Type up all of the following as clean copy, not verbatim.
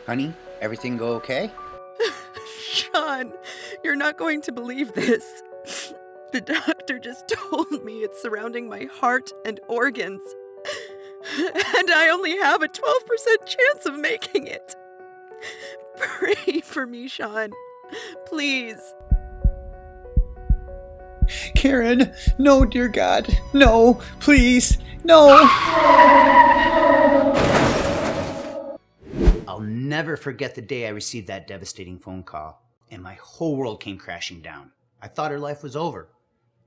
Honey, everything go okay? Sean, you're not going to believe this. The doctor just told me it's surrounding my heart and organs. And I only have a 12% chance of making it. Pray for me, Sean. Please. Karen, no, dear God, no, please, no. I'll never forget the day I received that devastating phone call, and my whole world came crashing down. I thought her life was over.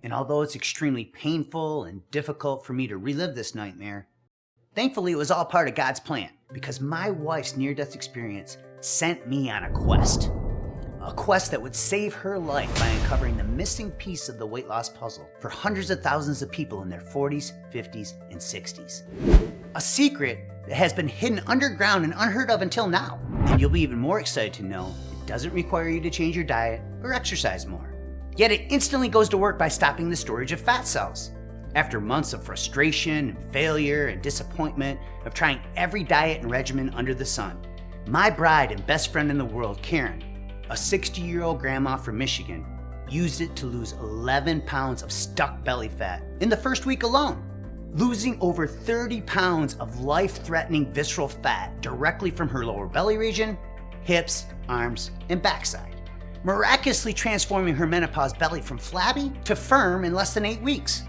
And although it's extremely painful and difficult for me to relive this nightmare, thankfully it was all part of God's plan, because my wife's near-death experience sent me on a quest. A quest that would save her life by uncovering the missing piece of the weight loss puzzle for hundreds of thousands of people in their 40s, 50s, and 60s. A secret that has been hidden underground and unheard of until now. And you'll be even more excited to know it doesn't require you to change your diet or exercise more. Yet it instantly goes to work by stopping the storage of fat cells. After months of frustration, and failure, and disappointment of trying every diet and regimen under the sun, my bride and best friend in the world, Karen, a 60-year-old grandma from Michigan, used it to lose 11 pounds of stuck belly fat in the first week alone, losing over 30 pounds of life-threatening visceral fat directly from her lower belly region, hips, arms, and backside, miraculously transforming her menopause belly from flabby to firm in less than 8 weeks,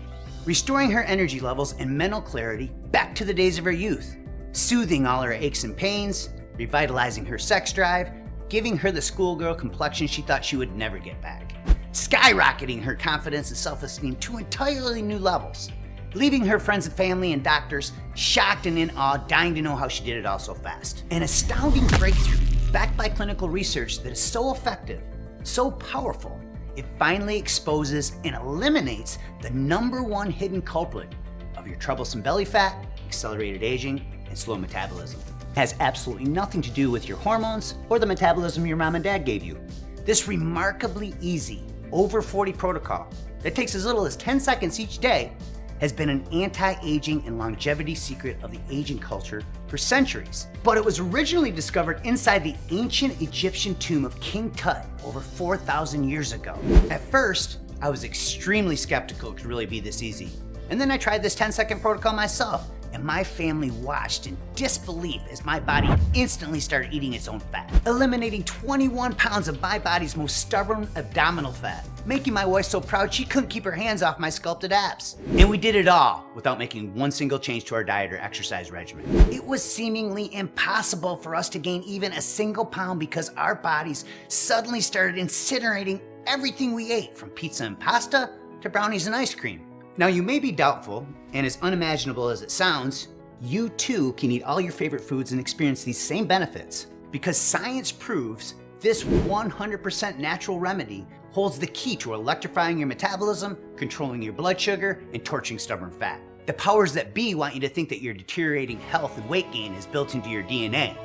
restoring her energy levels and mental clarity back to the days of her youth, soothing all her aches and pains, revitalizing her sex drive, giving her the schoolgirl complexion she thought she would never get back, skyrocketing her confidence and self-esteem to entirely new levels, leaving her friends and family and doctors shocked and in awe, dying to know how she did it all so fast. An astounding breakthrough backed by clinical research that is so effective, so powerful, it finally exposes and eliminates the #1 hidden culprit of your troublesome belly fat, accelerated aging, and slow metabolism. It has absolutely nothing to do with your hormones or the metabolism your mom and dad gave you. This remarkably easy, over 40 protocol that takes as little as 10 seconds each day has been an anti-aging and longevity secret of the aging culture for centuries. But it was originally discovered inside the ancient Egyptian tomb of King Tut over 4,000 years ago. At first, I was extremely skeptical it could really be this easy. And then I tried this 10-second protocol myself, and my family watched in disbelief as my body instantly started eating its own fat, eliminating 21 pounds of my body's most stubborn abdominal fat, making my wife so proud she couldn't keep her hands off my sculpted abs. And we did it all without making one single change to our diet or exercise regimen. It was seemingly impossible for us to gain even a single pound because our bodies suddenly started incinerating everything we ate, from pizza and pasta to brownies and ice cream. Now you may be doubtful, and as unimaginable as it sounds, you too can eat all your favorite foods and experience these same benefits, because science proves this 100% natural remedy holds the key to electrifying your metabolism, controlling your blood sugar, and torching stubborn fat. The powers that be want you to think that your deteriorating health and weight gain is built into your DNA,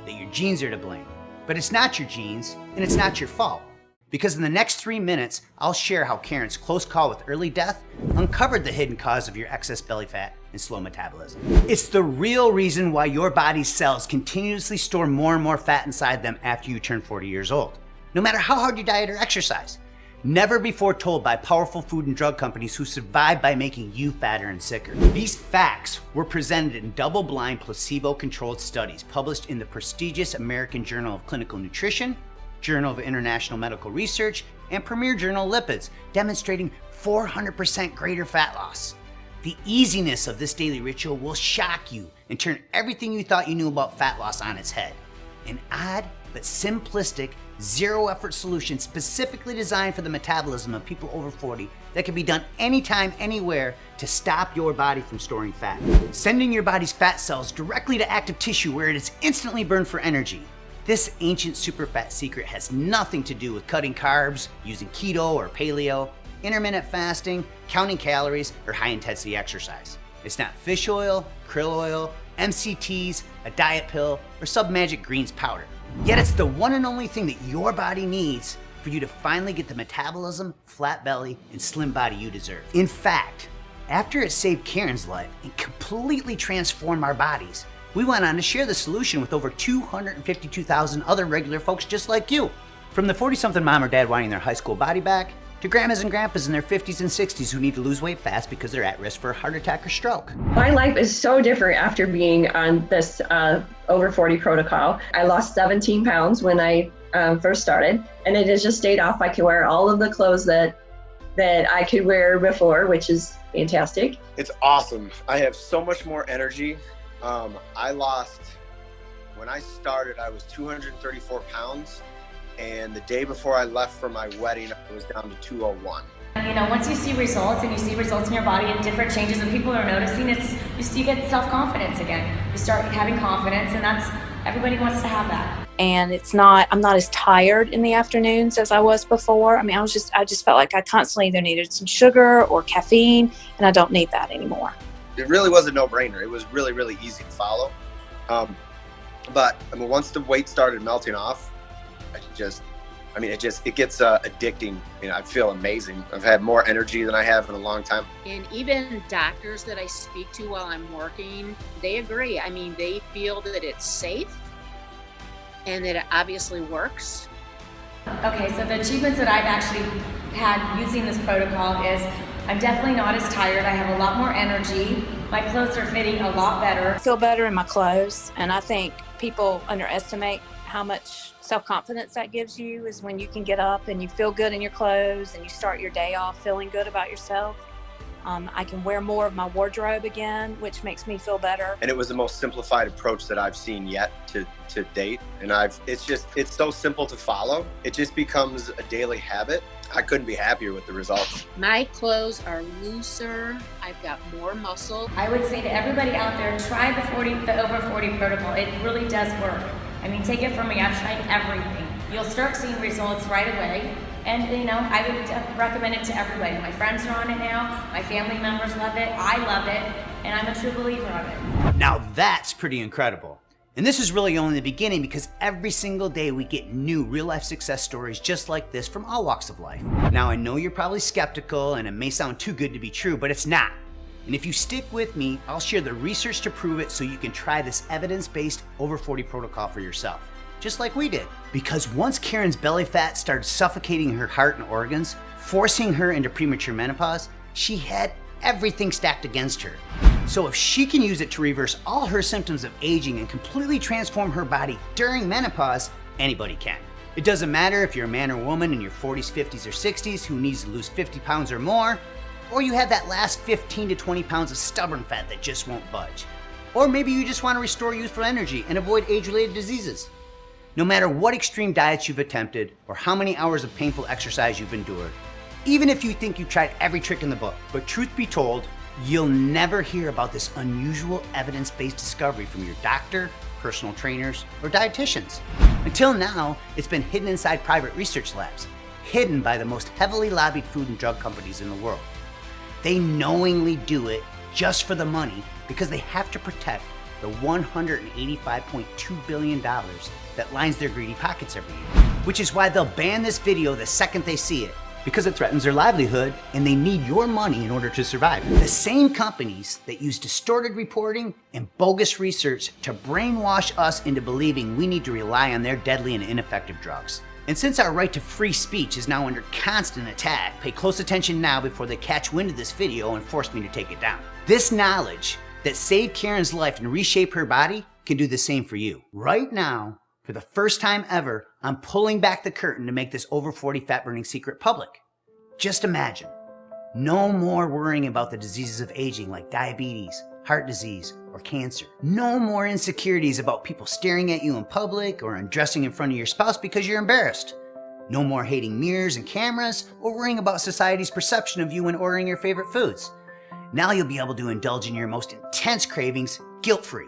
that your genes are to blame. But it's not your genes, and it's not your fault. Because in the next 3 minutes, I'll share how Karen's close call with early death uncovered the hidden cause of your excess belly fat and slow metabolism. It's the real reason why your body's cells continuously store more and more fat inside them after you turn 40 years old, no matter how hard you diet or exercise. Never before told by powerful food and drug companies who survive by making you fatter and sicker. These facts were presented in double-blind, placebo-controlled studies published in the prestigious American Journal of Clinical Nutrition, Journal of International Medical Research, and Premier Journal Lipids, demonstrating 400% greater fat loss. The easiness of this daily ritual will shock you and turn everything you thought you knew about fat loss on its head. An odd but simplistic, zero-effort solution specifically designed for the metabolism of people over 40 that can be done anytime, anywhere to stop your body from storing fat, sending your body's fat cells directly to active tissue where it is instantly burned for energy. This ancient superfat secret has nothing to do with cutting carbs, using keto or paleo, intermittent fasting, counting calories, or high-intensity exercise. It's not fish oil, krill oil, MCTs, a diet pill, or Submagic Greens powder. Yet it's the one and only thing that your body needs for you to finally get the metabolism, flat belly, and slim body you deserve. In fact, after it saved Karen's life and completely transformed our bodies, We went on to share the solution with over 252,000 other regular folks just like you. From the 40-something mom or dad wanting their high school body back, to grandmas and grandpas in their 50s and 60s who need to lose weight fast because they're at risk for a heart attack or stroke. My life is so different after being on this over 40 protocol. I lost 17 pounds when I first started, and it has just stayed off. I can wear all of the clothes that I could wear before, which is fantastic. It's awesome. I have so much more energy. When I started, I was 234 pounds. And the day before I left for my wedding, I was down to 201. You know, once you see results and you see results in your body and different changes and people are noticing, you get self-confidence again. You start having confidence, and everybody wants to have that. And I'm not as tired in the afternoons as I was before. I mean, I just felt like I constantly either needed some sugar or caffeine, and I don't need that anymore. It really was a no-brainer. It was really, really easy to follow. But I mean, once the weight started melting off, it gets addicting. You know, I feel amazing. I've had more energy than I have in a long time. And even doctors that I speak to while I'm working, they agree. I mean, they feel that it's safe and that it obviously works. Okay, so the achievements that I've actually had using this protocol is I'm definitely not as tired. I have a lot more energy. My clothes are fitting a lot better. I feel better in my clothes, and I think people underestimate how much self-confidence that gives you is when you can get up and you feel good in your clothes and you start your day off feeling good about yourself. I can wear more of my wardrobe again, which makes me feel better. And it was the most simplified approach that I've seen yet to date. And it's so simple to follow. It just becomes a daily habit. I couldn't be happier with the results. My clothes are looser. I've got more muscle. I would say to everybody out there, try the over 40 protocol. It really does work. I mean, take it from me, I've tried everything. You'll start seeing results right away. And you know, I would recommend it to everybody. My friends are on it now, my family members love it, I love it, and I'm a true believer of it. Now that's pretty incredible. And this is really only the beginning, because every single day we get new real-life success stories just like this from all walks of life. Now I know you're probably skeptical and it may sound too good to be true, but it's not. And if you stick with me, I'll share the research to prove it so you can try this evidence-based over 40 protocol for yourself, just like we did. Because once Karen's belly fat started suffocating her heart and organs, forcing her into premature menopause, she had everything stacked against her. So if she can use it to reverse all her symptoms of aging and completely transform her body during menopause, anybody can. It doesn't matter if you're a man or woman in your 40s, 50s, or 60s who needs to lose 50 pounds or more, or you have that last 15 to 20 pounds of stubborn fat that just won't budge. Or maybe you just want to restore youthful energy and avoid age-related diseases. No matter what extreme diets you've attempted or how many hours of painful exercise you've endured, even if you think you've tried every trick in the book, but truth be told, you'll never hear about this unusual evidence-based discovery from your doctor, personal trainers, or dietitians. Until now, it's been hidden inside private research labs, hidden by the most heavily lobbied food and drug companies in the world. They knowingly do it just for the money because they have to protect the $185.2 billion that lines their greedy pockets every year. Which is why they'll ban this video the second they see it, because it threatens their livelihood and they need your money in order to survive. The same companies that use distorted reporting and bogus research to brainwash us into believing we need to rely on their deadly and ineffective drugs. And since our right to free speech is now under constant attack, pay close attention now before they catch wind of this video and force me to take it down. This knowledge that saved Karen's life and reshaped her body can do the same for you. Right now, for the first time ever, I'm pulling back the curtain to make this over 40 fat burning secret public. Just imagine, no more worrying about the diseases of aging like diabetes, heart disease, or cancer. No more insecurities about people staring at you in public or undressing in front of your spouse because you're embarrassed. No more hating mirrors and cameras or worrying about society's perception of you when ordering your favorite foods. Now you'll be able to indulge in your most intense cravings guilt-free.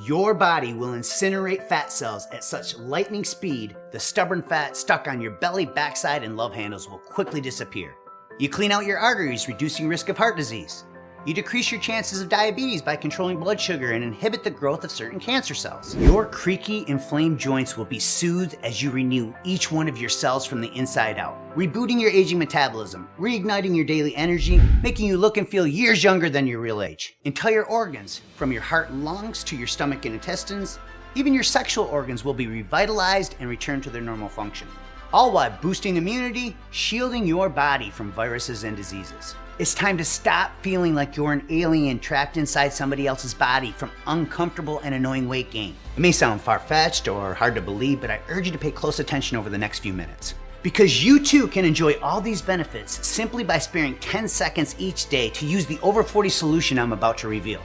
Your body will incinerate fat cells at such lightning speed, the stubborn fat stuck on your belly, backside, and love handles will quickly disappear. You clean out your arteries, reducing risk of heart disease. You decrease your chances of diabetes by controlling blood sugar and inhibit the growth of certain cancer cells. Your creaky, inflamed joints will be soothed as you renew each one of your cells from the inside out, rebooting your aging metabolism, reigniting your daily energy, making you look and feel years younger than your real age. Entire organs, from your heart and lungs to your stomach and intestines, even your sexual organs will be revitalized and return to their normal function. All while boosting immunity, shielding your body from viruses and diseases. It's time to stop feeling like you're an alien trapped inside somebody else's body from uncomfortable and annoying weight gain. It may sound far-fetched or hard to believe, but I urge you to pay close attention over the next few minutes. Because you too can enjoy all these benefits simply by sparing 10 seconds each day to use the Over 40 solution I'm about to reveal.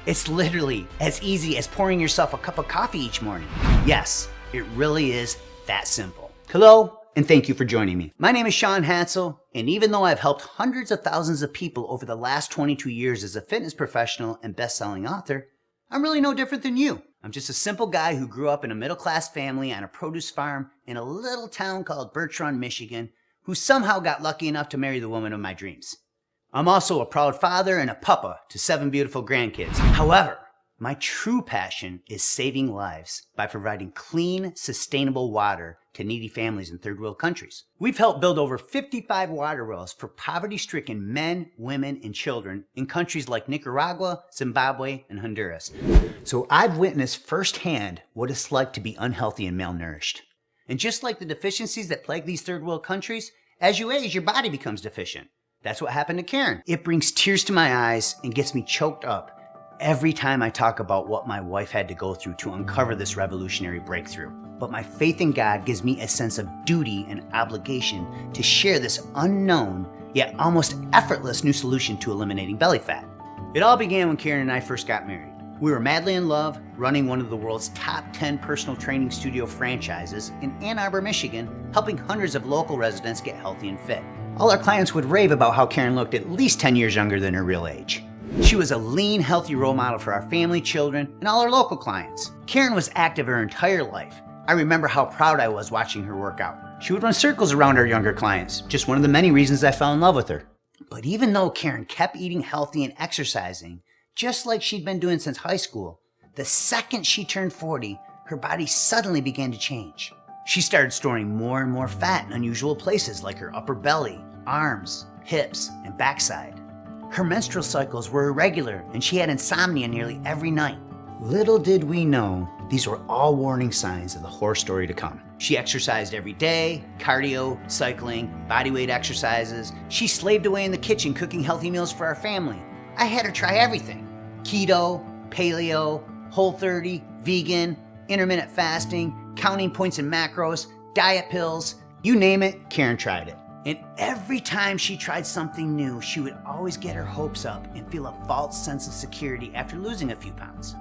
It's literally as easy as pouring yourself a cup of coffee each morning. Yes, it really is that simple. Hello, and thank you for joining me. My name is Sean Hansel, and even though I've helped hundreds of thousands of people over the last 22 years as a fitness professional and best-selling author, I'm really no different than you. I'm just a simple guy who grew up in a middle-class family on a produce farm in a little town called Birch Run, Michigan, who somehow got lucky enough to marry the woman of my dreams. I'm also a proud father and a papa to 7 beautiful grandkids. However, my true passion is saving lives by providing clean, sustainable water to needy families in third world countries. We've helped build over 55 water wells for poverty-stricken men, women, and children in countries like Nicaragua, Zimbabwe, and Honduras. So I've witnessed firsthand what it's like to be unhealthy and malnourished. And just like the deficiencies that plague these third world countries, as you age, your body becomes deficient. That's what happened to Karen. It brings tears to my eyes and gets me choked up every time I talk about what my wife had to go through to uncover this revolutionary breakthrough. But my faith in God gives me a sense of duty and obligation to share this unknown, yet almost effortless new solution to eliminating belly fat. It all began when Karen and I first got married. We were madly in love, running one of the world's top 10 personal training studio franchises in Ann Arbor, Michigan, helping hundreds of local residents get healthy and fit. All our clients would rave about how Karen looked at least 10 years younger than her real age. She was a lean, healthy role model for our family, children, and all our local clients. Karen was active her entire life. I remember how proud I was watching her work out. She would run circles around our younger clients, just one of the many reasons I fell in love with her. But even though Karen kept eating healthy and exercising, just like she'd been doing since high school, the second she turned 40, her body suddenly began to change. She started storing more and more fat in unusual places like her upper belly, arms, hips, and backside. Her menstrual cycles were irregular and she had insomnia nearly every night. Little did we know, these were all warning signs of the horror story to come. She exercised every day, cardio, cycling, bodyweight exercises. She slaved away in the kitchen cooking healthy meals for our family. I had her try everything. Keto, paleo, Whole30, vegan, intermittent fasting, counting points and macros, diet pills, you name it, Karen tried it. And every time she tried something new, she would always get her hopes up and feel a false sense of security after losing a few pounds.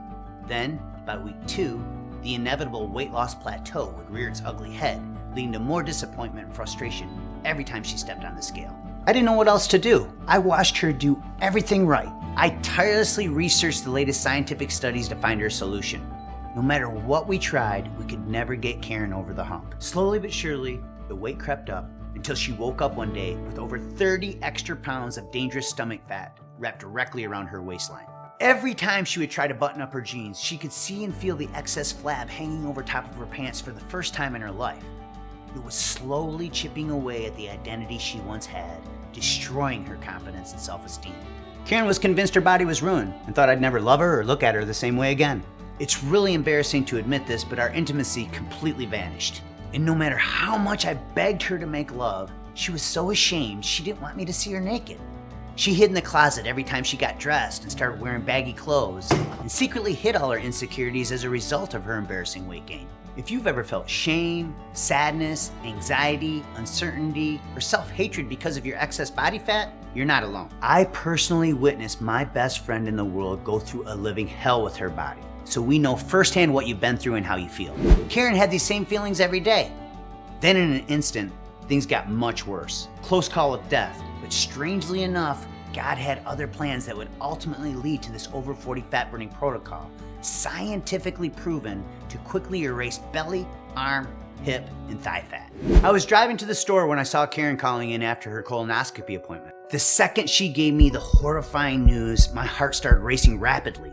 Then, by week 2, the inevitable weight loss plateau would rear its ugly head, leading to more disappointment and frustration every time she stepped on the scale. I didn't know what else to do. I watched her do everything right. I tirelessly researched the latest scientific studies to find her a solution. No matter what we tried, we could never get Karen over the hump. Slowly but surely, the weight crept up until she woke up one day with over 30 extra pounds of dangerous stomach fat wrapped directly around her waistline. Every time she would try to button up her jeans, she could see and feel the excess flab hanging over top of her pants for the first time in her life. It was slowly chipping away at the identity she once had, destroying her confidence and self-esteem. Karen was convinced her body was ruined and thought I'd never love her or look at her the same way again. It's really embarrassing to admit this, but our intimacy completely vanished. And no matter how much I begged her to make love, she was so ashamed she didn't want me to see her naked. She hid in the closet every time she got dressed and started wearing baggy clothes, and secretly hid all her insecurities as a result of her embarrassing weight gain. If you've ever felt shame, sadness, anxiety, uncertainty, or self-hatred because of your excess body fat, you're not alone. I personally witnessed my best friend in the world go through a living hell with her body, so we know firsthand what you've been through and how you feel. Karen had these same feelings every day. Then in an instant, things got much worse. Close call with death, but strangely enough, God had other plans that would ultimately lead to this over 40 fat burning protocol, scientifically proven to quickly erase belly, arm, hip, and thigh fat. I was driving to the store when I saw Karen calling in after her colonoscopy appointment. The second she gave me the horrifying news, my heart started racing rapidly.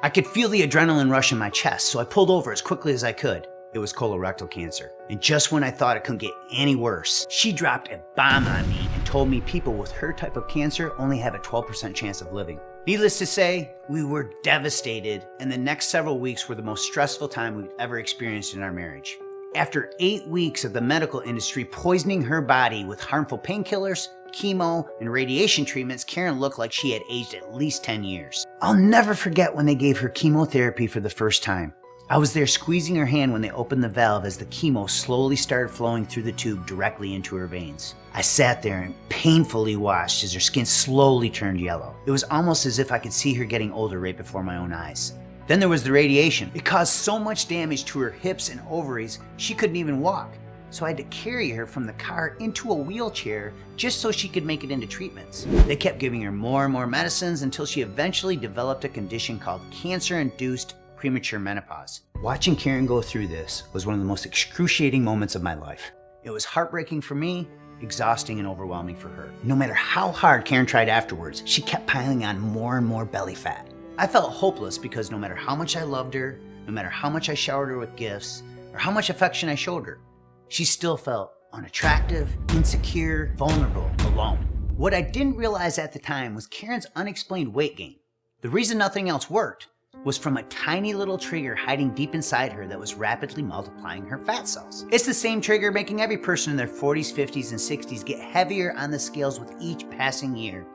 I could feel the adrenaline rush in my chest, so I pulled over as quickly as I could. It was colorectal cancer. And just when I thought it couldn't get any worse, she dropped a bomb on me and told me people with her type of cancer only have a 12% chance of living. Needless to say, we were devastated, and the next several weeks were the most stressful time we've ever experienced in our marriage. After 8 weeks of the medical industry poisoning her body with harmful painkillers, chemo, and radiation treatments, Karen looked like she had aged at least 10 years. I'll never forget when they gave her chemotherapy for the first time. I was there squeezing her hand when they opened the valve as the chemo slowly started flowing through the tube directly into her veins. I sat there and painfully watched as her skin slowly turned yellow. It was almost as if I could see her getting older right before my own eyes. Then there was the radiation. It caused so much damage to her hips and ovaries, she couldn't even walk. So I had to carry her from the car into a wheelchair just so she could make it into treatments. They kept giving her more and more medicines until she eventually developed a condition called cancer-induced premature menopause. Watching Karen go through this was one of the most excruciating moments of my life. It was heartbreaking for me, exhausting and overwhelming for her. No matter how hard Karen tried afterwards, she kept piling on more and more belly fat. I felt hopeless because no matter how much I loved her, no matter how much I showered her with gifts, or how much affection I showed her, she still felt unattractive, insecure, vulnerable, alone. What I didn't realize at the time was Karen's unexplained weight gain. The reason nothing else worked was from a tiny little trigger hiding deep inside her that was rapidly multiplying her fat cells. It's the same trigger making every person in their 40s, 50s, and 60s get heavier on the scales with each passing year,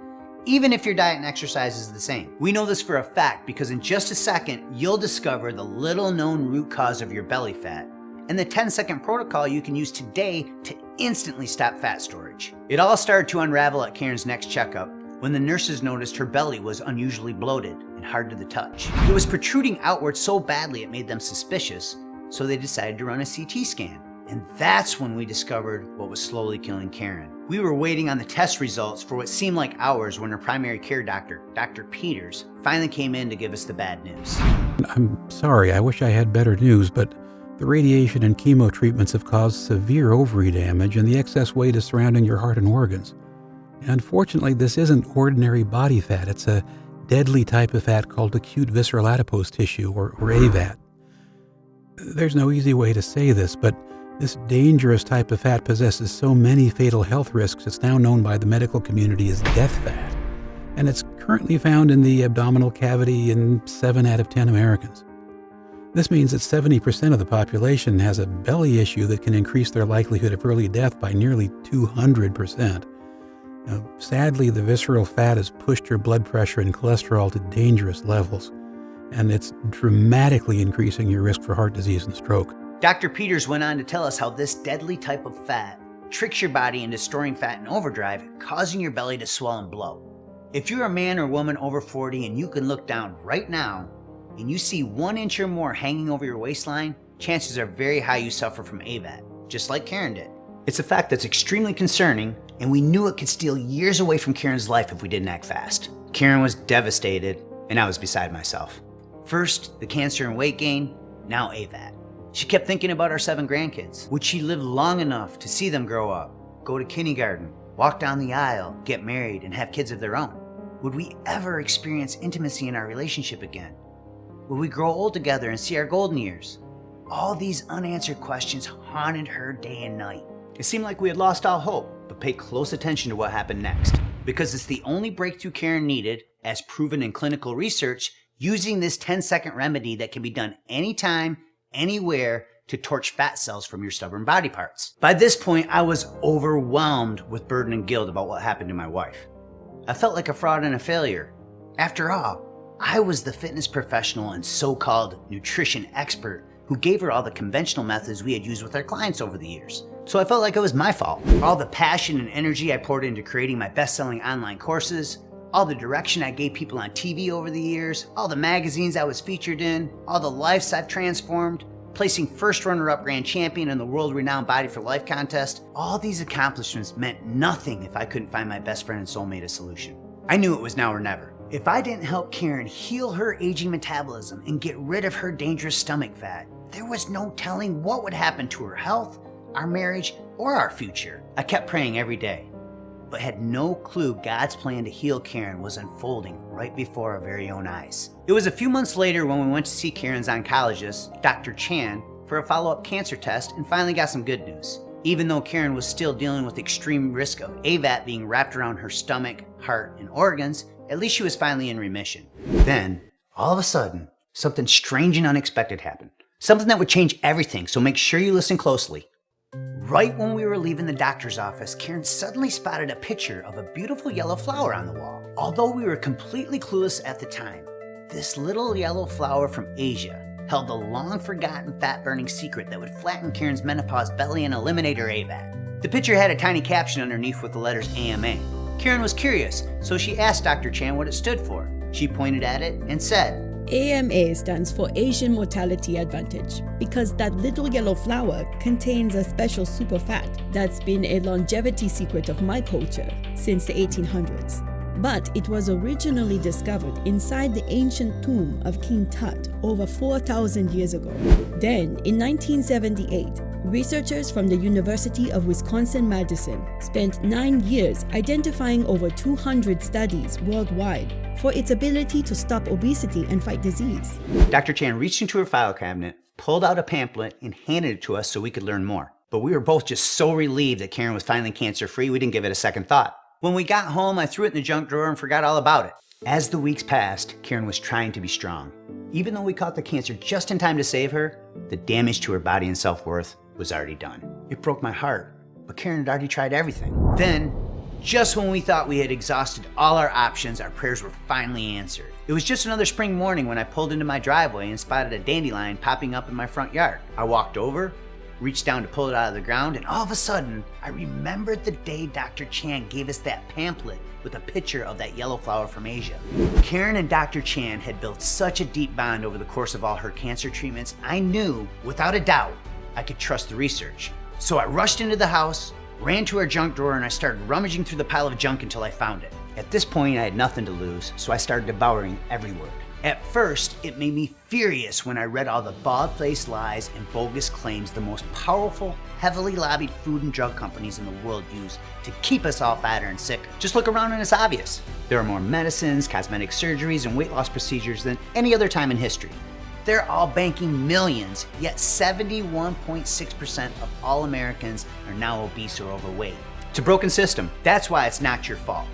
even if your diet and exercise is the same. We know this for a fact because in just a second, you'll discover the little known root cause of your belly fat and the 10-second protocol you can use today to instantly stop fat storage. It all started to unravel at Karen's next checkup when the nurses noticed her belly was unusually bloated and hard to the touch. It was protruding outward so badly it made them suspicious, so they decided to run a CT scan. And that's when we discovered what was slowly killing Karen. We were waiting on the test results for what seemed like hours when her primary care doctor, Dr. Peters, finally came in to give us the bad news. I'm sorry, I wish I had better news, but the radiation and chemo treatments have caused severe ovary damage and the excess weight is surrounding your heart and organs. Unfortunately, this isn't ordinary body fat. It's a deadly type of fat called acute visceral adipose tissue, or AVAT. There's no easy way to say this, but this dangerous type of fat possesses so many fatal health risks it's now known by the medical community as death fat. And it's currently found in the abdominal cavity in 7 out of 10 Americans. This means that 70% of the population has a belly issue that can increase their likelihood of early death by nearly 200%. Sadly, the visceral fat has pushed your blood pressure and cholesterol to dangerous levels, and it's dramatically increasing your risk for heart disease and stroke. Dr. Peters went on to tell us how this deadly type of fat tricks your body into storing fat in overdrive, causing your belly to swell and blow. If you're a man or woman over 40 and you can look down right now and you see 1 inch or more hanging over your waistline, chances are very high you suffer from AVAT, just like Karen did. It's a fact that's extremely concerning, and we knew it could steal years away from Karen's life if we didn't act fast. Karen was devastated, and I was beside myself. First, the cancer and weight gain, now AVAT. She kept thinking about our 7 grandkids. Would she live long enough to see them grow up, go to kindergarten, walk down the aisle, get married, and have kids of their own? Would we ever experience intimacy in our relationship again? Would we grow old together and see our golden years? All these unanswered questions haunted her day and night. It seemed like we had lost all hope, but pay close attention to what happened next, because it's the only breakthrough Karen needed, as proven in clinical research, using this 10-second remedy that can be done anytime, anywhere, to torch fat cells from your stubborn body parts. By this point, I was overwhelmed with burden and guilt about what happened to my wife. I felt like a fraud and a failure. After all, I was the fitness professional and so-called nutrition expert who gave her all the conventional methods we had used with our clients over the years. So I felt like it was my fault. All the passion and energy I poured into creating my best-selling online courses, all the direction I gave people on TV over the years, all the magazines I was featured in, all the lives I've transformed, placing first runner-up grand champion in the world-renowned Body for Life contest, all these accomplishments meant nothing if I couldn't find my best friend and soulmate a solution. I knew it was now or never. If I didn't help Karen heal her aging metabolism and get rid of her dangerous stomach fat, there was no telling what would happen to her health, our marriage, or our future. I kept praying every day, but had no clue God's plan to heal Karen was unfolding right before our very own eyes. It was a few months later when we went to see Karen's oncologist, Dr. Chan, for a follow-up cancer test and finally got some good news. Even though Karen was still dealing with extreme risk of AVAT being wrapped around her stomach, heart, and organs, at least she was finally in remission. Then, all of a sudden, something strange and unexpected happened. Something that would change everything, so make sure you listen closely. Right when we were leaving the doctor's office, Karen suddenly spotted a picture of a beautiful yellow flower on the wall. Although we were completely clueless at the time, this little yellow flower from Asia held a long-forgotten fat-burning secret that would flatten Karen's menopause belly and eliminate her AVAT. The picture had a tiny caption underneath with the letters AMA. Karen was curious, so she asked Dr. Chan what it stood for. She pointed at it and said, AMA stands for Asian Mortality Advantage because that little yellow flower contains a special super fat that's been a longevity secret of my culture since the 1800s. But it was originally discovered inside the ancient tomb of King Tut over 4,000 years ago. Then, in 1978, researchers from the University of Wisconsin-Madison spent 9 years identifying over 200 studies worldwide for its ability to stop obesity and fight disease. Dr. Chan reached into her file cabinet, pulled out a pamphlet, and handed it to us so we could learn more. But we were both just so relieved that Karen was finally cancer-free, we didn't give it a second thought. When we got home, I threw it in the junk drawer and forgot all about it. As the weeks passed, Karen was trying to be strong. Even though we caught the cancer just in time to save her, the damage to her body and self-worth was already done. It broke my heart, but Karen had already tried everything. Then, just when we thought we had exhausted all our options, our prayers were finally answered. It was just another spring morning when I pulled into my driveway and spotted a dandelion popping up in my front yard. I walked over, reached down to pull it out of the ground, and all of a sudden, I remembered the day Dr. Chan gave us that pamphlet with a picture of that yellow flower from Asia. Karen and Dr. Chan had built such a deep bond over the course of all her cancer treatments, I knew, without a doubt, I could trust the research. So I rushed into the house, ran to our junk drawer, and I started rummaging through the pile of junk until I found it. At this point, I had nothing to lose, so I started devouring every word. At first, it made me furious when I read all the bald-faced lies and bogus claims the most powerful, heavily lobbied food and drug companies in the world use to keep us all fatter and sick. Just look around and it's obvious. There are more medicines, cosmetic surgeries, and weight loss procedures than any other time in history. They're all banking millions, yet 71.6% of all Americans are now obese or overweight. It's a broken system. That's why it's not your fault.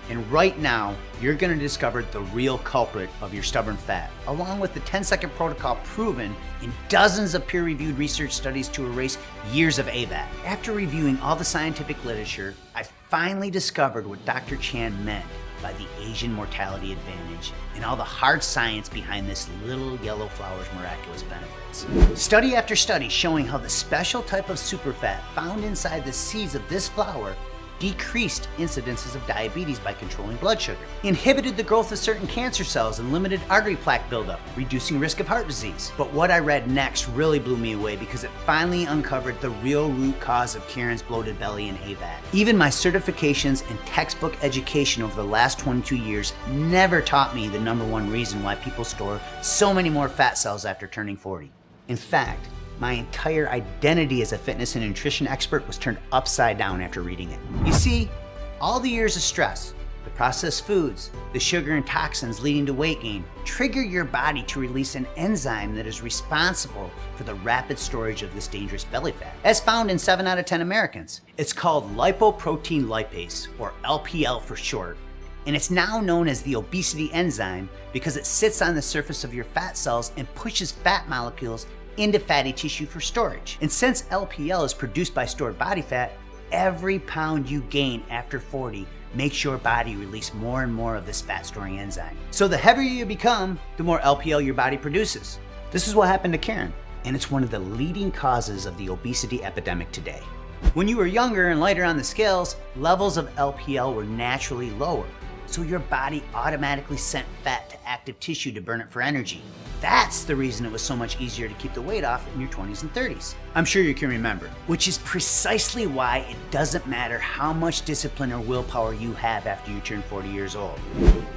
And right now, you're going to discover the real culprit of your stubborn fat, along with the 10-second protocol proven in dozens of peer-reviewed research studies to erase years of AVAT. After reviewing all the scientific literature, I finally discovered what Dr. Chan meant by the Asian mortality advantage and all the hard science behind this little yellow flower's miraculous benefits. Study after study showing how the special type of superfat found inside the seeds of this flower decreased incidences of diabetes by controlling blood sugar, inhibited the growth of certain cancer cells and limited artery plaque buildup, reducing risk of heart disease. But what I read next really blew me away because it finally uncovered the real root cause of Karen's bloated belly and AVAT. Even my certifications and textbook education over the last 22 years never taught me the #1 reason why people store so many more fat cells after turning 40. In fact, my entire identity as a fitness and nutrition expert was turned upside down after reading it. You see, all the years of stress, the processed foods, the sugar and toxins leading to weight gain, trigger your body to release an enzyme that is responsible for the rapid storage of this dangerous belly fat, as found in 7 out of 10 Americans. It's called lipoprotein lipase, or LPL for short, and it's now known as the obesity enzyme because it sits on the surface of your fat cells and pushes fat molecules into fatty tissue for storage. And since LPL is produced by stored body fat, every pound you gain after 40 makes your body release more and more of this fat storing enzyme. So the heavier you become, the more LPL your body produces. This is what happened to Karen, and it's one of the leading causes of the obesity epidemic today. When you were younger and lighter on the scales, levels of LPL were naturally lower, so your body automatically sent fat to active tissue to burn it for energy. That's the reason it was so much easier to keep the weight off in your 20s and 30s. I'm sure you can remember, which is precisely why it doesn't matter how much discipline or willpower you have after you turn 40 years old.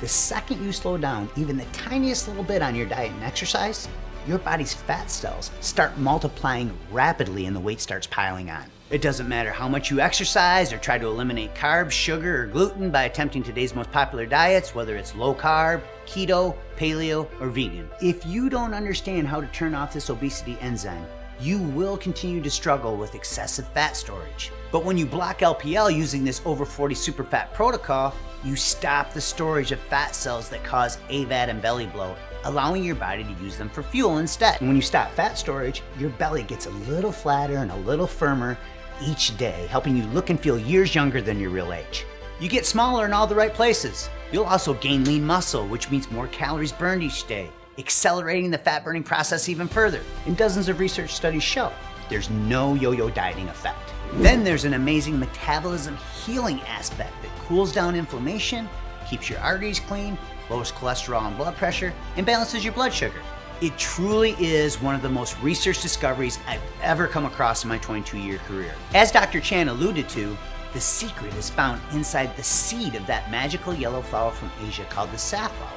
The second you slow down even the tiniest little bit on your diet and exercise, your body's fat cells start multiplying rapidly and the weight starts piling on. It doesn't matter how much you exercise or try to eliminate carbs, sugar, or gluten by attempting today's most popular diets, whether it's low carb, keto, paleo, or vegan. If you don't understand how to turn off this obesity enzyme, you will continue to struggle with excessive fat storage. But when you block LPL using this over 40 superfat protocol, you stop the storage of fat cells that cause AVAD and belly bloat, allowing your body to use them for fuel instead. And when you stop fat storage, your belly gets a little flatter and a little firmer each day, helping you look and feel years younger than your real age. You get smaller in all the right places. You'll also gain lean muscle, which means more calories burned each day, accelerating the fat burning process even further. And dozens of research studies show there's no yo-yo dieting effect. Then there's an amazing metabolism healing aspect that cools down inflammation, keeps your arteries clean, lowers cholesterol and blood pressure, and balances your blood sugar. It truly is one of the most researched discoveries I've ever come across in my 22-year career. As Dr. Chan alluded to, the secret is found inside the seed of that magical yellow flower from Asia called the safflower,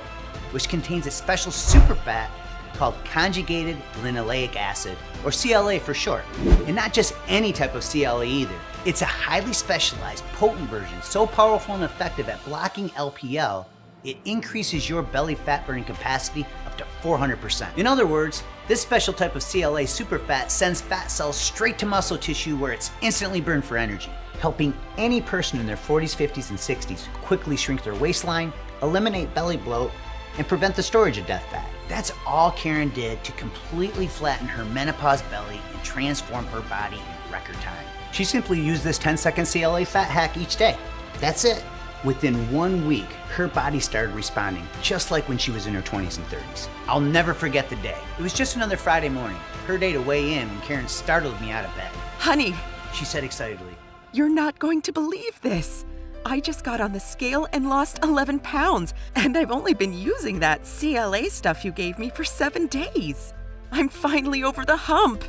which contains a special superfat called conjugated linoleic acid, or CLA for short. And not just any type of CLA either. It's a highly specialized, potent version, so powerful and effective at blocking LPL, it increases your belly fat burning capacity up to 400%. In other words, this special type of CLA superfat sends fat cells straight to muscle tissue where it's instantly burned for energy, helping any person in their 40s, 50s, and 60s quickly shrink their waistline, eliminate belly bloat, and prevent the storage of death fat. That's all Karen did to completely flatten her menopause belly and transform her body in record time. She simply used this 10-second CLA fat hack each day. That's it. Within 1 week, her body started responding just like when she was in her 20s and 30s. I'll never forget the day. It was just another Friday morning, her day to weigh in when Karen startled me out of bed. Honey, She said excitedly, you're not going to believe this. I just got on the scale and lost 11 pounds, and I've only been using that CLA stuff you gave me for 7 days. I'm finally over the hump.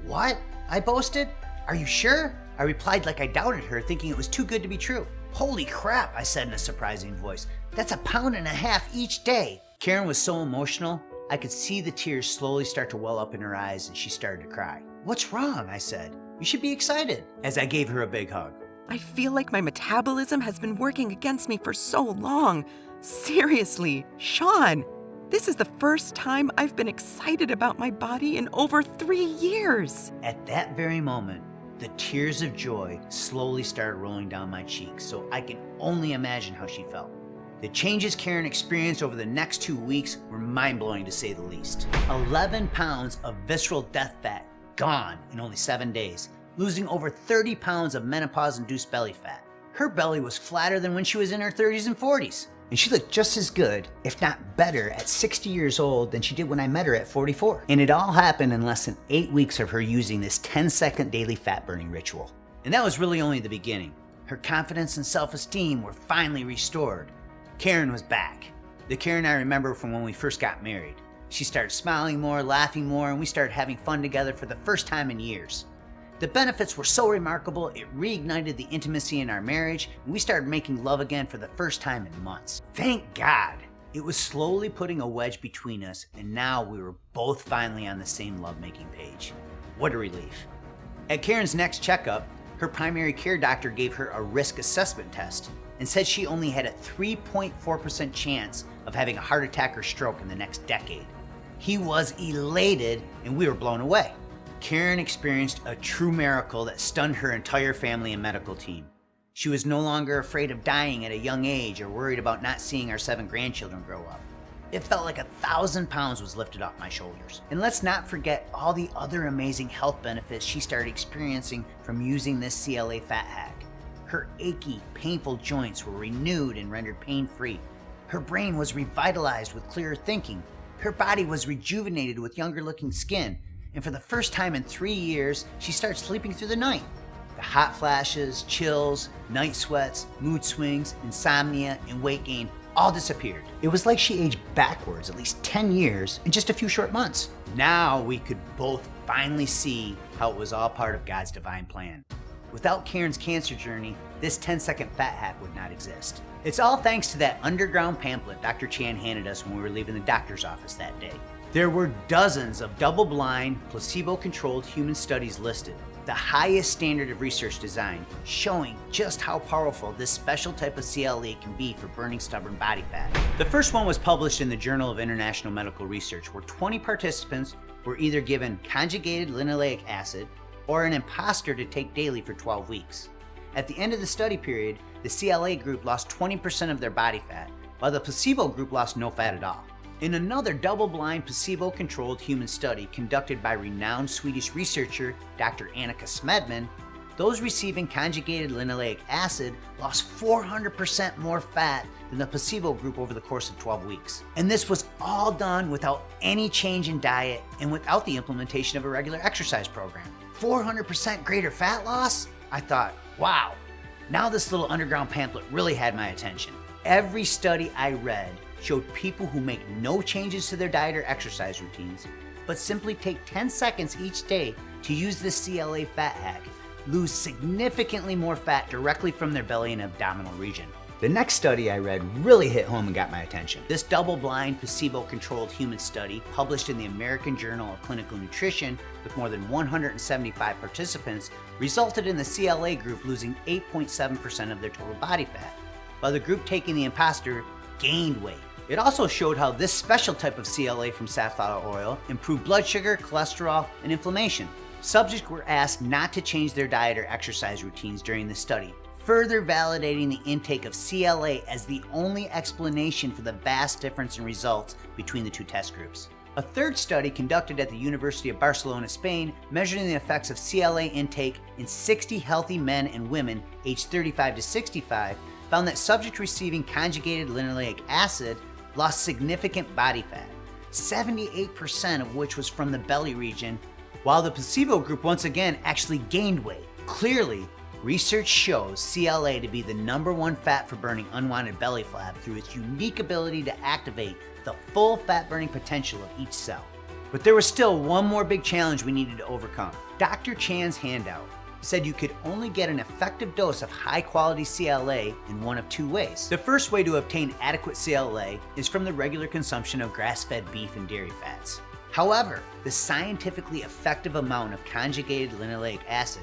"What?" I boasted. "Are you sure?" I replied like I doubted her, thinking it was too good to be true. "Holy crap," I said in a surprising voice. "That's 1.5 pounds each day." Karen was so emotional, I could see the tears slowly start to well up in her eyes and she started to cry. "What's wrong?" I said. "You should be excited," as I gave her a big hug. I feel like my metabolism has been working against me for so long. Seriously, Sean, this is the first time I've been excited about my body in over 3 years. At that very moment, the tears of joy slowly started rolling down my cheeks, so I can only imagine how she felt. The changes Karen experienced over the next 2 weeks were mind-blowing to say the least. 11 pounds of visceral death fat gone in only 7 days, losing over 30 pounds of menopause-induced belly fat. Her belly was flatter than when she was in her 30s and 40s, and she looked just as good, if not better, at 60 years old than she did when I met her at 44. And it all happened in less than 8 weeks of her using this 10-second daily fat-burning ritual. And that was really only the beginning. Her confidence and self-esteem were finally restored. Karen was back. The Karen I remember from when we first got married. She started smiling more, laughing more, and we started having fun together for the first time in years. The benefits were so remarkable, it reignited the intimacy in our marriage, and we started making love again for the first time in months. Thank God! It was slowly putting a wedge between us, and now we were both finally on the same lovemaking page. What a relief. At Karen's next checkup, her primary care doctor gave her a risk assessment test and said she only had a 3.4% chance of having a heart attack or stroke in the next decade. He was elated, and we were blown away. Karen experienced a true miracle that stunned her entire family and medical team. She was no longer afraid of dying at a young age or worried about not seeing our 7 grandchildren grow up. It felt like 1,000 pounds was lifted off my shoulders. And let's not forget all the other amazing health benefits she started experiencing from using this CLA fat hack. Her achy, painful joints were renewed and rendered pain-free. Her brain was revitalized with clearer thinking. Her body was rejuvenated with younger-looking skin. And for the first time in 3 years, she started sleeping through the night. The hot flashes, chills, night sweats, mood swings, insomnia, and weight gain all disappeared. It was like she aged backwards at least 10 years in just a few short months. Now we could both finally see how it was all part of God's divine plan. Without Karen's cancer journey, this 10-second fat hack would not exist. It's all thanks to that underground pamphlet Dr. Chan handed us when we were leaving the doctor's office that day. There were dozens of double-blind, placebo-controlled human studies listed, the highest standard of research design, showing just how powerful this special type of CLA can be for burning stubborn body fat. The first one was published in the Journal of International Medical Research, where 20 participants were either given conjugated linoleic acid or an imposter to take daily for 12 weeks. At the end of the study period, the CLA group lost 20% of their body fat, while the placebo group lost no fat at all. In another double-blind, placebo-controlled human study conducted by renowned Swedish researcher Dr. Annika Smedman, those receiving conjugated linoleic acid lost 400% more fat than the placebo group over the course of 12 weeks. And this was all done without any change in diet and without the implementation of a regular exercise program. 400% greater fat loss? I thought, wow, now this little underground pamphlet really had my attention. Every study I read showed people who make no changes to their diet or exercise routines, but simply take 10 seconds each day to use this CLA fat hack, lose significantly more fat directly from their belly and abdominal region. The next study I read really hit home and got my attention. This double-blind, placebo-controlled human study, published in the American Journal of Clinical Nutrition with more than 175 participants, resulted in the CLA group losing 8.7% of their total body fat, while the group taking the imposter gained weight. It also showed how this special type of CLA from safflower oil improved blood sugar, cholesterol, and inflammation. Subjects were asked not to change their diet or exercise routines during the study, further validating the intake of CLA as the only explanation for the vast difference in results between the two test groups. A third study conducted at the University of Barcelona, Spain, measuring the effects of CLA intake in 60 healthy men and women aged 35 to 65, found that subjects receiving conjugated linoleic acid lost significant body fat, 78% of which was from the belly region, while the placebo group once again actually gained weight. Clearly, research shows CLA to be the #1 fat for burning unwanted belly flab through its unique ability to activate the full fat burning potential of each cell. But there was still one more big challenge we needed to overcome. Dr. Chan's handout said you could only get an effective dose of high-quality CLA in one of two ways. The first way to obtain adequate CLA is from the regular consumption of grass-fed beef and dairy fats. However, the scientifically effective amount of conjugated linoleic acid,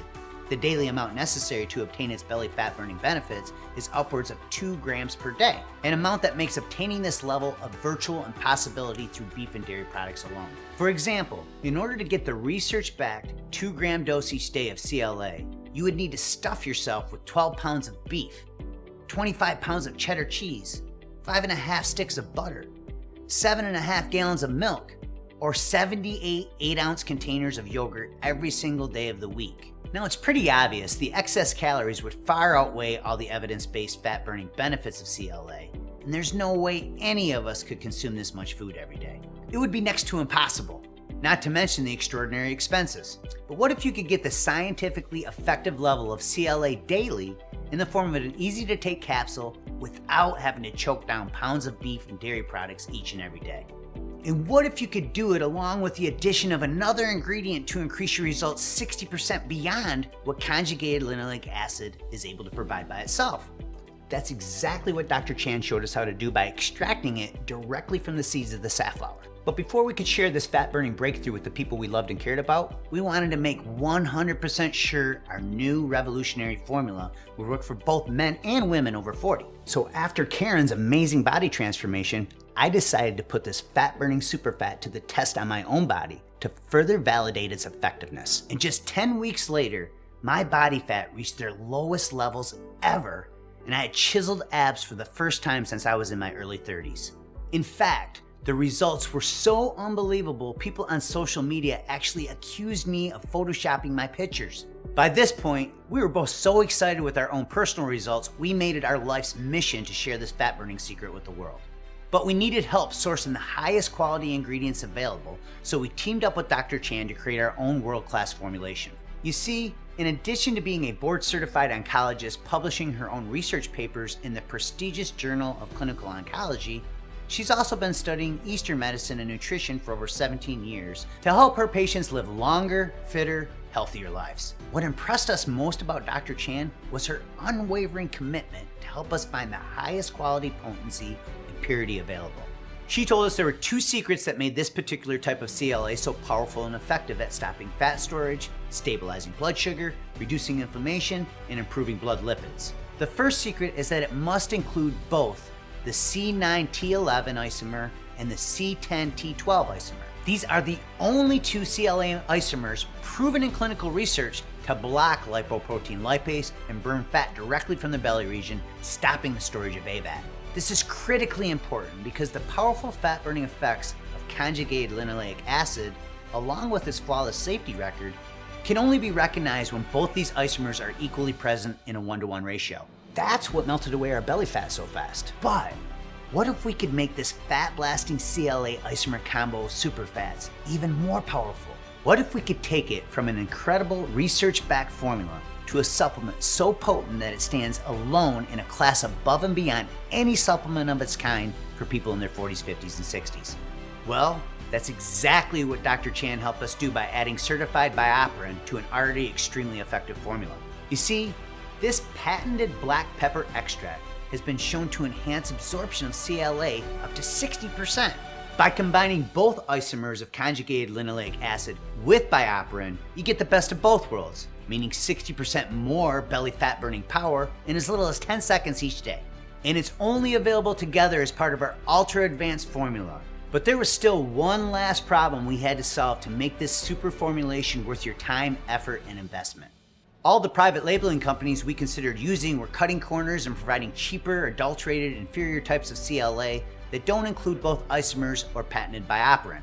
the daily amount necessary to obtain its belly fat burning benefits, is upwards of 2 grams per day, an amount that makes obtaining this level a virtual impossibility through beef and dairy products alone. For example, in order to get the research-backed 2-gram dose each day of CLA, you would need to stuff yourself with 12 pounds of beef, 25 pounds of cheddar cheese, 5.5 sticks of butter, 7.5 gallons of milk, or 78 8-ounce containers of yogurt every single day of the week. Now, it's pretty obvious the excess calories would far outweigh all the evidence-based fat-burning benefits of CLA, and there's no way any of us could consume this much food every day. It would be next to impossible, not to mention the extraordinary expenses. But what if you could get the scientifically effective level of CLA daily in the form of an easy-to-take capsule without having to choke down pounds of beef and dairy products each and every day? And what if you could do it along with the addition of another ingredient to increase your results 60% beyond what conjugated linoleic acid is able to provide by itself? That's exactly what Dr. Chan showed us how to do by extracting it directly from the seeds of the safflower. But before we could share this fat-burning breakthrough with the people we loved and cared about, we wanted to make 100% sure our new revolutionary formula would work for both men and women over 40. So after Karen's amazing body transformation, I decided to put this fat-burning superfat to the test on my own body to further validate its effectiveness. And just 10 weeks later, my body fat reached their lowest levels ever, and I had chiseled abs for the first time since I was in my early 30s. In fact, the results were so unbelievable, people on social media actually accused me of photoshopping my pictures. By this point, we were both so excited with our own personal results, we made it our life's mission to share this fat-burning secret with the world. But we needed help sourcing the highest quality ingredients available, so we teamed up with Dr. Chan to create our own world-class formulation. You see, in addition to being a board-certified oncologist publishing her own research papers in the prestigious Journal of Clinical Oncology, she's also been studying Eastern medicine and nutrition for over 17 years to help her patients live longer, fitter, healthier lives. What impressed us most about Dr. Chan was her unwavering commitment to help us find the highest quality potency and purity available. She told us there were 2 secrets that made this particular type of CLA so powerful and effective at stopping fat storage, stabilizing blood sugar, reducing inflammation, and improving blood lipids. The first secret is that it must include both the C9T11 isomer and the C10T12 isomer. These are the only 2 CLA isomers proven in clinical research to block lipoprotein lipase and burn fat directly from the belly region, stopping the storage of ABAT. This is critically important because the powerful fat-burning effects of conjugated linoleic acid, along with its flawless safety record, can only be recognized when both these isomers are equally present in a 1-to-1 ratio. That's what melted away our belly fat so fast. But what if we could make this fat-blasting CLA isomer combo of superfats even more powerful? What if we could take it from an incredible research-backed formula to a supplement so potent that it stands alone in a class above and beyond any supplement of its kind for people in their 40s, 50s, and 60s? Well, that's exactly what Dr. Chan helped us do by adding certified BioPerine to an already extremely effective formula. You see, this patented black pepper extract has been shown to enhance absorption of CLA up to 60%. By combining both isomers of conjugated linoleic acid with BioPerine, you get the best of both worlds, meaning 60% more belly fat burning power in as little as 10 seconds each day. And it's only available together as part of our ultra advanced formula. But there was still one last problem we had to solve to make this super formulation worth your time, effort, and investment. All the private labeling companies we considered using were cutting corners and providing cheaper, adulterated, inferior types of CLA that don't include both isomers or patented BioPerine.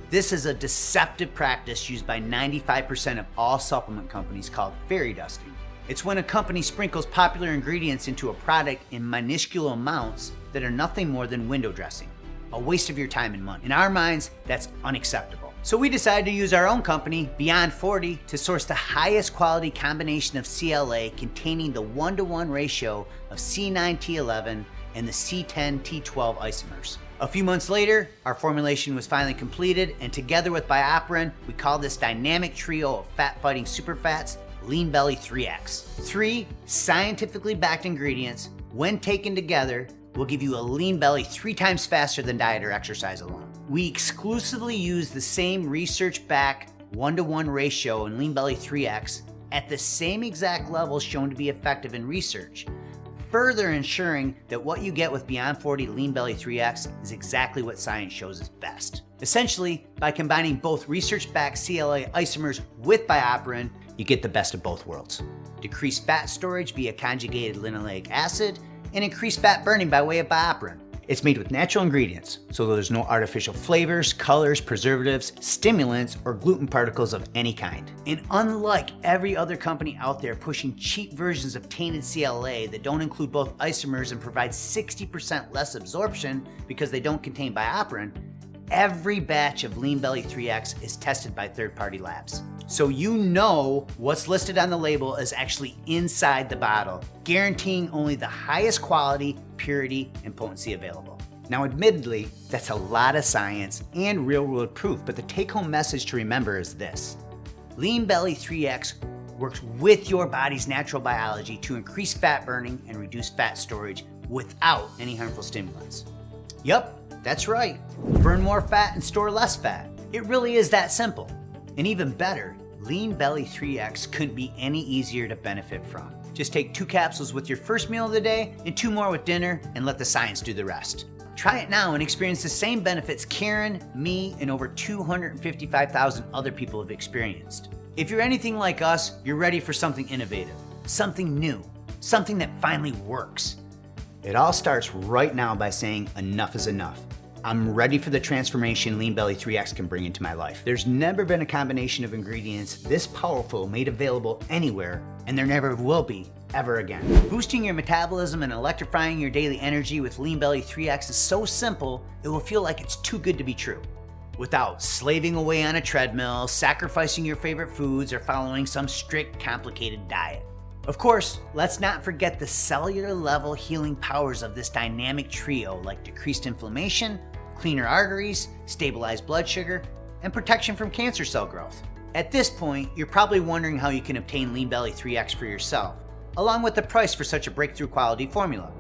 This is a deceptive practice used by 95% of all supplement companies called fairy dusting. It's when a company sprinkles popular ingredients into a product in minuscule amounts that are nothing more than window dressing. A waste of your time and money. In our minds, that's unacceptable. So we decided to use our own company, Beyond 40, to source the highest quality combination of CLA containing the 1-to-1 ratio of C9T11 and the C10T12 isomers. A few months later, our formulation was finally completed, and together with BioPerine, we called this dynamic trio of fat-fighting superfats Lean Belly 3X. 3 scientifically backed ingredients, when taken together, will give you a lean belly 3 times faster than diet or exercise alone. We exclusively use the same research-backed 1-to-1 ratio in Lean Belly 3X at the same exact levels shown to be effective in research, further ensuring that what you get with Beyond 40 Lean Belly 3X is exactly what science shows is best. Essentially, by combining both research-backed CLA isomers with BioPerine, you get the best of both worlds. Decreased fat storage via conjugated linoleic acid, and increased fat burning by way of BioPerine. It's made with natural ingredients, so there's no artificial flavors, colors, preservatives, stimulants, or gluten particles of any kind. And unlike every other company out there pushing cheap versions of tainted CLA that don't include both isomers and provide 60% less absorption because they don't contain BioPerine, every batch of Lean Belly 3X is tested by third-party labs. So you know what's listed on the label is actually inside the bottle, guaranteeing only the highest quality, purity, and potency available. Now, admittedly, that's a lot of science and real-world proof, but the take-home message to remember is this. Lean Belly 3X works with your body's natural biology to increase fat burning and reduce fat storage without any harmful stimulants. Yup, that's right. Burn more fat and store less fat. It really is that simple. And even better, Lean Belly 3X couldn't be any easier to benefit from. Just take 2 capsules with your first meal of the day and 2 more with dinner and let the science do the rest. Try it now and experience the same benefits Karen, me, and over 255,000 other people have experienced. If you're anything like us, you're ready for something innovative, something new, something that finally works. It all starts right now by saying enough is enough. I'm ready for the transformation Lean Belly 3X can bring into my life. There's never been a combination of ingredients this powerful made available anywhere, and there never will be ever again. Boosting your metabolism and electrifying your daily energy with Lean Belly 3X is so simple, it will feel like it's too good to be true. Without slaving away on a treadmill, sacrificing your favorite foods, or following some strict, complicated diet. Of course, let's not forget the cellular level healing powers of this dynamic trio, like decreased inflammation, cleaner arteries, stabilized blood sugar, and protection from cancer cell growth. At this point, you're probably wondering how you can obtain Lean Belly 3X for yourself, along with the price for such a breakthrough quality formula.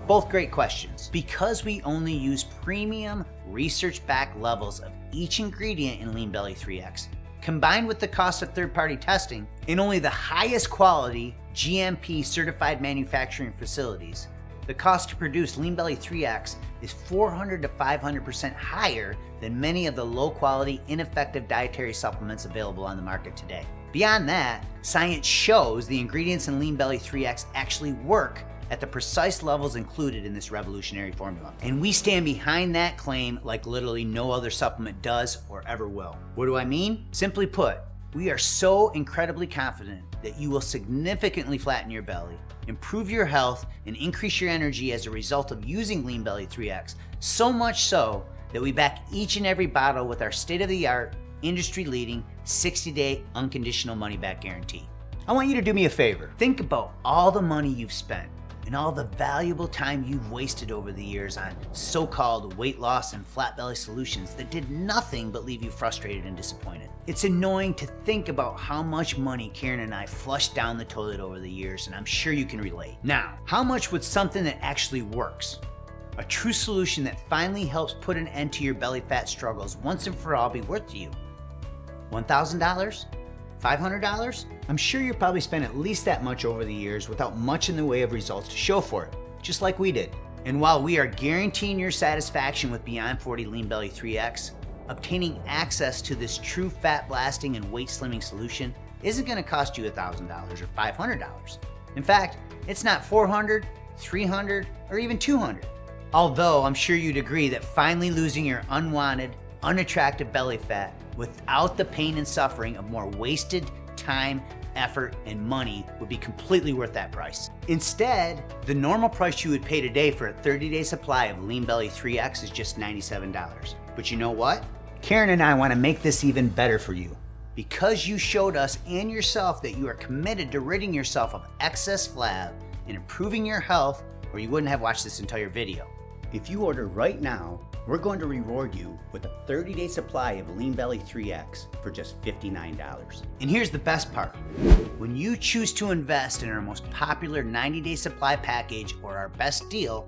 Both great questions. Because we only use premium research-backed levels of each ingredient in Lean Belly 3X, combined with the cost of third-party testing in only the highest quality GMP certified manufacturing facilities, the cost to produce Lean Belly 3X is 400 to 500% higher than many of the low-quality, ineffective dietary supplements available on the market today. Beyond that, science shows the ingredients in Lean Belly 3X actually work at the precise levels included in this revolutionary formula. And we stand behind that claim like literally no other supplement does or ever will. What do I mean? Simply put, we are so incredibly confident that you will significantly flatten your belly, improve your health, and increase your energy as a result of using Lean Belly 3X, so much so that we back each and every bottle with our state-of-the-art, industry-leading 60-day unconditional money-back guarantee. I want you to do me a favor. Think about all the money you've spent and all the valuable time you've wasted over the years on so-called weight loss and flat belly solutions that did nothing but leave you frustrated and disappointed. It's annoying to think about how much money Karen and I flushed down the toilet over the years, and I'm sure you can relate. Now, how much would something that actually works, a true solution that finally helps put an end to your belly fat struggles once and for all, be worth to you? $1,000? $500? I'm sure you probably spent at least that much over the years without much in the way of results to show for it, just like we did. And while we are guaranteeing your satisfaction with Beyond 40 Lean Belly 3X, obtaining access to this true fat blasting and weight slimming solution isn't going to cost you $1,000 or $500. In fact, it's not $400, $300, or even $200. Although I'm sure you'd agree that finally losing your unwanted, unattractive belly fat without the pain and suffering of more wasted time, effort, and money would be completely worth that price. Instead, the normal price you would pay today for a 30-day supply of Lean Belly 3X is just $97. But you know what? Karen and I want to make this even better for you. Because you showed us and yourself that you are committed to ridding yourself of excess flab and improving your health, or you wouldn't have watched this entire video. If you order right now, we're going to reward you with a 30-day supply of Lean Belly 3X for just $59. And here's the best part. When you choose to invest in our most popular 90-day supply package or our best deal,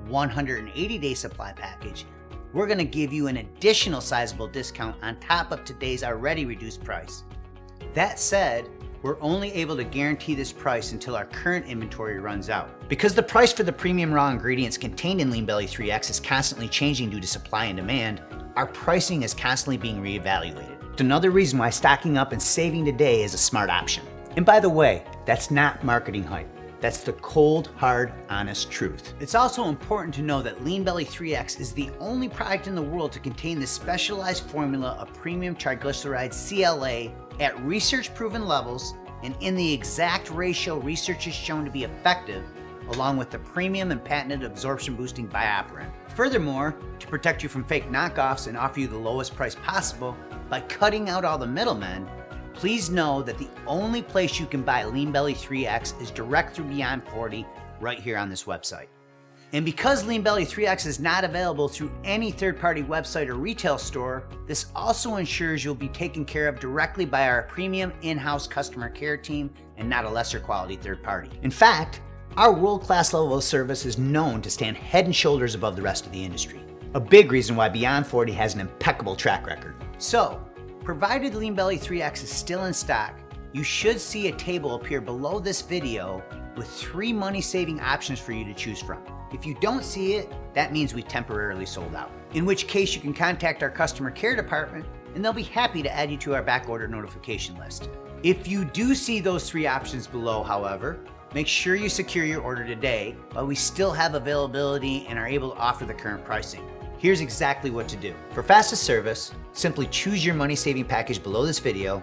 180-day supply package, we're going to give you an additional sizable discount on top of today's already reduced price. That said, we're only able to guarantee this price until our current inventory runs out. Because the price for the premium raw ingredients contained in Lean Belly 3X is constantly changing due to supply and demand, our pricing is constantly being reevaluated. It's another reason why stocking up and saving today is a smart option. And by the way, that's not marketing hype. That's the cold, hard, honest truth. It's also important to know that Lean Belly 3X is the only product in the world to contain this specialized formula of premium triglyceride CLA at research-proven levels and in the exact ratio research has shown to be effective, along with the premium and patented absorption-boosting BioPerine. Furthermore, to protect you from fake knockoffs and offer you the lowest price possible by cutting out all the middlemen, please know that the only place you can buy Lean Belly 3X is direct through Beyond 40 right here on this website. And because Lean Belly 3X is not available through any third-party website or retail store, this also ensures you'll be taken care of directly by our premium in-house customer care team and not a lesser quality third party. In fact, our world-class level of service is known to stand head and shoulders above the rest of the industry. A big reason why Beyond 40 has an impeccable track record. So, provided Lean Belly 3X is still in stock, you should see a table appear below this video with 3 money-saving options for you to choose from. If you don't see it, that means we temporarily sold out. In which case you can contact our customer care department and they'll be happy to add you to our back order notification list. If you do see those 3 options below, however, make sure you secure your order today while we still have availability and are able to offer the current pricing. Here's exactly what to do. For fastest service, simply choose your money-saving package below this video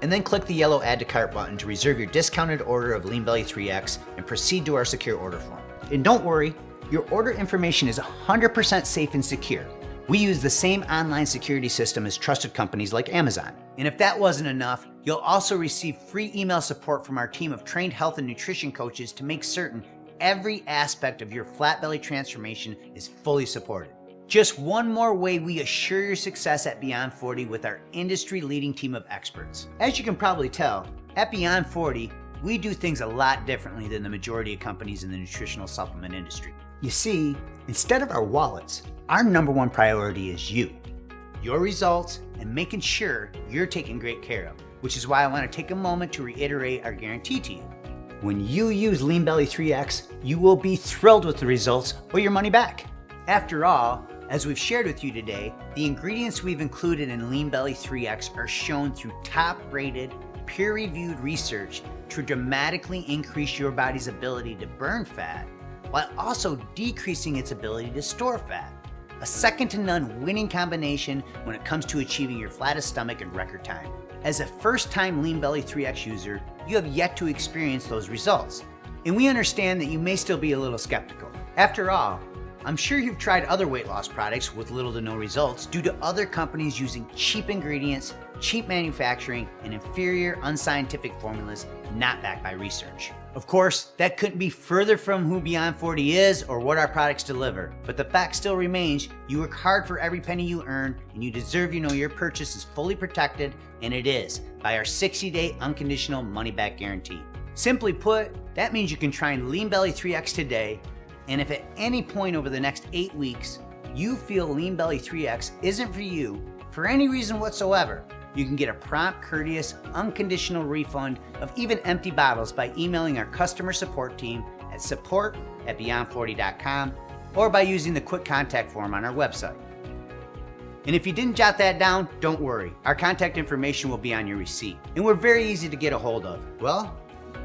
and then click the yellow Add to Cart button to reserve your discounted order of Lean Belly 3X and proceed to our secure order form. And don't worry, your order information is 100% safe and secure. We use the same online security system as trusted companies like Amazon. And if that wasn't enough, you'll also receive free email support from our team of trained health and nutrition coaches to make certain every aspect of your flat belly transformation is fully supported. Just one more way we assure your success at Beyond 40 with our industry-leading team of experts. As you can probably tell, at Beyond 40, we do things a lot differently than the majority of companies in the nutritional supplement industry. You see, instead of our wallets, our number one priority is you, your results, and making sure you're taken great care of, which is why I want to take a moment to reiterate our guarantee to you. When you use Lean Belly 3X, you will be thrilled with the results or your money back. After all, as we've shared with you today, the ingredients we've included in Lean Belly 3X are shown through top-rated, peer-reviewed research to dramatically increase your body's ability to burn fat, while also decreasing its ability to store fat. A second-to-none winning combination when it comes to achieving your flattest stomach in record time. As a first-time Lean Belly 3X user, you have yet to experience those results, and we understand that you may still be a little skeptical. After all, I'm sure you've tried other weight loss products with little to no results due to other companies using cheap ingredients, cheap manufacturing, and inferior unscientific formulas not backed by research. Of course, that couldn't be further from who Beyond 40 is or what our products deliver, but the fact still remains, you work hard for every penny you earn, and you deserve to know your purchase is fully protected, and it is, by our 60-day unconditional money-back guarantee. Simply put, that means you can try Lean Belly 3X today, and if at any point over the next 8 weeks, you feel Lean Belly 3X isn't for you, for any reason whatsoever, you can get a prompt, courteous, unconditional refund of even empty bottles by emailing our customer support team at support@beyond40.com or by using the quick contact form on our website. And if you didn't jot that down, don't worry. Our contact information will be on your receipt, and we're very easy to get a hold of. Well,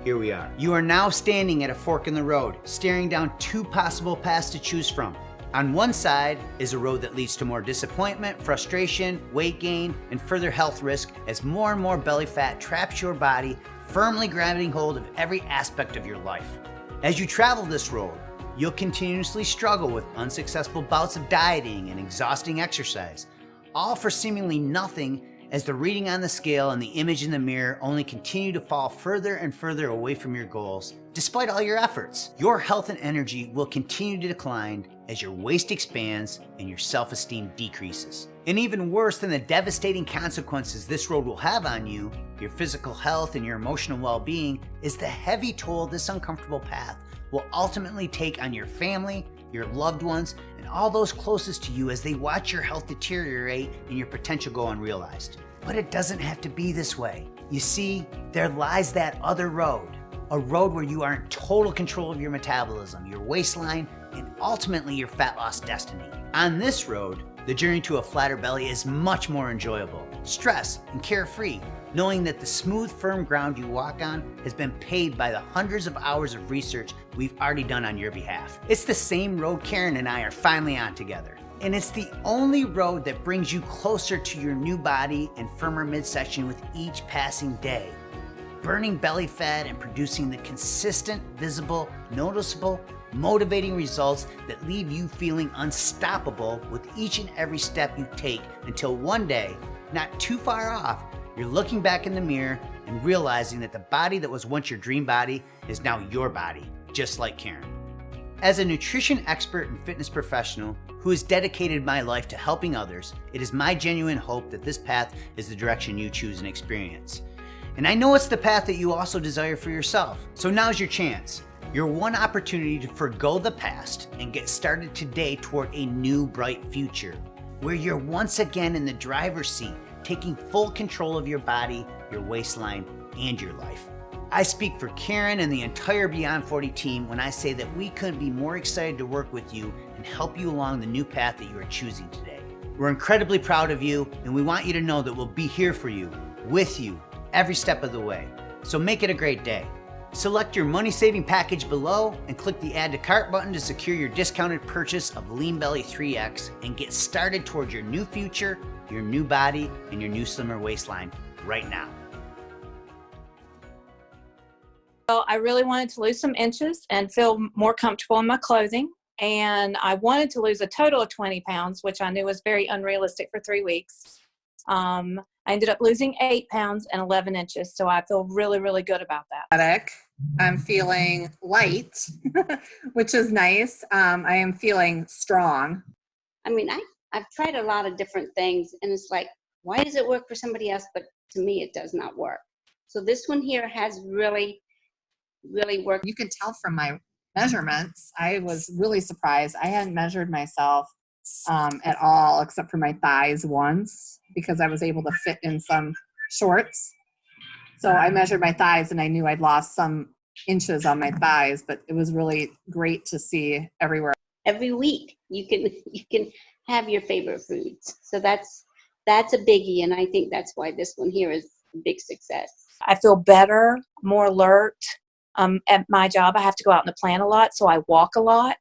here we are. You are now standing at a fork in the road, staring down two possible paths to choose from. On one side is a road that leads to more disappointment, frustration, weight gain, and further health risk as more and more belly fat traps your body, firmly grabbing hold of every aspect of your life. As you travel this road, you'll continuously struggle with unsuccessful bouts of dieting and exhausting exercise, all for seemingly nothing as the reading on the scale and the image in the mirror only continue to fall further and further away from your goals. Despite all your efforts, your health and energy will continue to decline as your waist expands and your self-esteem decreases. And even worse than the devastating consequences this road will have on you, your physical health and your emotional well-being, is the heavy toll this uncomfortable path will ultimately take on your family, your loved ones, and all those closest to you as they watch your health deteriorate and your potential go unrealized. But it doesn't have to be this way. You see, there lies that other road, a road where you are in total control of your metabolism, your waistline, and ultimately your fat loss destiny. On this road, the journey to a flatter belly is much more enjoyable, stress, and carefree, knowing that the smooth, firm ground you walk on has been paid by the hundreds of hours of research we've already done on your behalf. It's the same road Karen and I are finally on together. And it's the only road that brings you closer to your new body and firmer midsection with each passing day. Burning belly fat and producing the consistent, visible, noticeable, motivating results that leave you feeling unstoppable with each and every step you take until one day, not too far off, you're looking back in the mirror and realizing that the body that was once your dream body is now your body, just like Karen. As a nutrition expert and fitness professional who has dedicated my life to helping others, it is my genuine hope that this path is the direction you choose and experience. And I know it's the path that you also desire for yourself. So now's your chance. Your one opportunity to forgo the past and get started today toward a new bright future, where you're once again in the driver's seat, taking full control of your body, your waistline, and your life. I speak for Karen and the entire Beyond 40 team when I say that we couldn't be more excited to work with you and help you along the new path that you are choosing today. We're incredibly proud of you, and we want you to know that we'll be here for you, with you, every step of the way. So make it a great day. Select your money-saving package below and click the Add to Cart button to secure your discounted purchase of Lean Belly 3X and get started towards your new future, your new body, and your new slimmer waistline right now. Well, I really wanted to lose some inches and feel more comfortable in my clothing. And I wanted to lose a total of 20 pounds, which I knew was very unrealistic for 3 weeks. I ended up losing 8 pounds and 11 inches. So I feel really, really good about that. I'm feeling light, which is nice. I am feeling strong. I mean, I've tried a lot of different things, and it's like, why does it work for somebody else, but to me it does not work? So this one here has really, really worked. You can tell from my measurements. I was really surprised. I hadn't measured myself at all, except for my thighs once, because I was able to fit in some shorts. So I measured my thighs and I knew I'd lost some inches on my thighs, but it was really great to see everywhere. Every week you can have your favorite foods. So that's a biggie, and I think that's why this one here is a big success. I feel better, more alert. At my job, I have to go out in the plant a lot, so I walk a lot.